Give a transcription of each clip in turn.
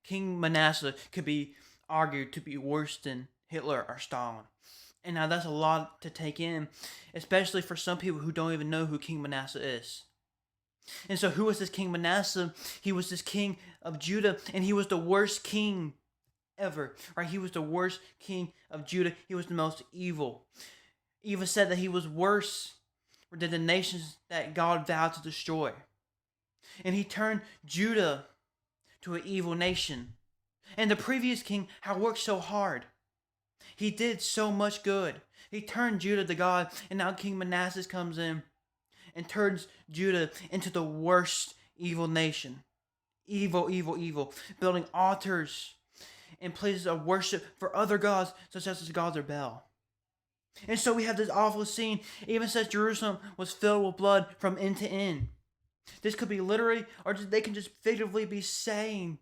King Manasseh could be argued to be worse than Hitler or Stalin. And now that's a lot to take in, especially for some people who don't even know who King Manasseh is. And so, who was this King Manasseh? He was this king of Judah, and he was the worst king ever. Right? He was the worst king of Judah. He was the most evil. Even said that he was worse than the nations that God vowed to destroy. And he turned Judah to an evil nation. And the previous king had worked so hard. He did so much good. He turned Judah to God, and now King Manasseh comes in and turns Judah into the worst evil nation. Evil, evil, evil. Building altars and places of worship for other gods, such as the gods of Baal. And so we have this awful scene. It even says Jerusalem was filled with blood from end to end. This could be literally, or they can just figuratively be saying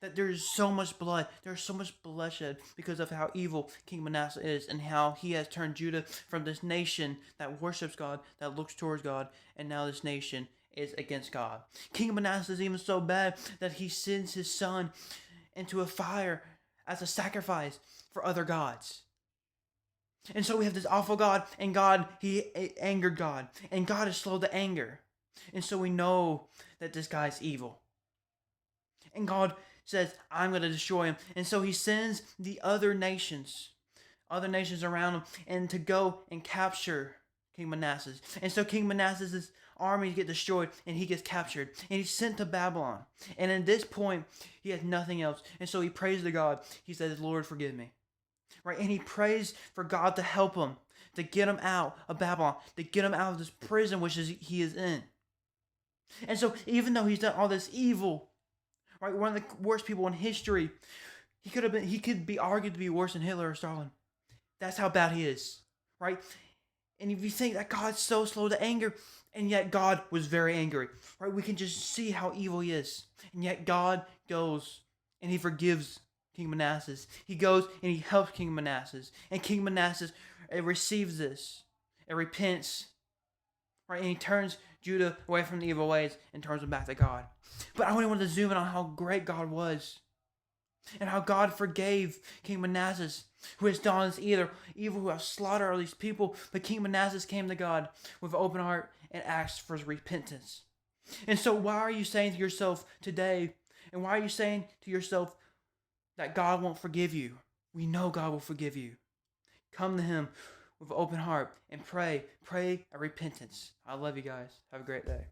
that there's so much blood, there's so much bloodshed because of how evil King Manasseh is and how he has turned Judah from this nation that worships God, that looks towards God, and now this nation is against God. King Manasseh is even so bad that he sends his son into a fire as a sacrifice for other gods. And so we have this awful God, and God, he angered God, and God is slow to anger. And so we know that this guy's evil. And God says, I'm going to destroy him. And so he sends the other nations around him, and to go and capture King Manasseh. And so King Manasseh's armies get destroyed, and he gets captured, and he's sent to Babylon. And at this point, he has nothing else. And so he prays to God. He says, Lord, forgive me. Right? And he prays for God to help him, to get him out of Babylon, to get him out of this prison he is in. And so even though he's done all this evil, right, one of the worst people in history, he could be argued to be worse than Hitler or Stalin. That's how bad he is, right? And if you think that God's so slow to anger, and yet God was very angry, right? We can just see how evil he is. And yet God goes and he forgives King Manasseh. He goes and he helps King Manasseh. And King Manasseh receives this. It repents, right? And he turns Judah away from the evil ways and turns them back to God. But I only wanted to zoom in on how great God was. And how God forgave King Manasseh, who has done this evil, who has slaughtered all these people. But King Manasseh came to God with an open heart and asked for his repentance. And so why are you saying to yourself today, and why are you saying to yourself that God won't forgive you? We know God will forgive you. Come to him with an open heart and pray a repentance. I love you guys. Have a great day.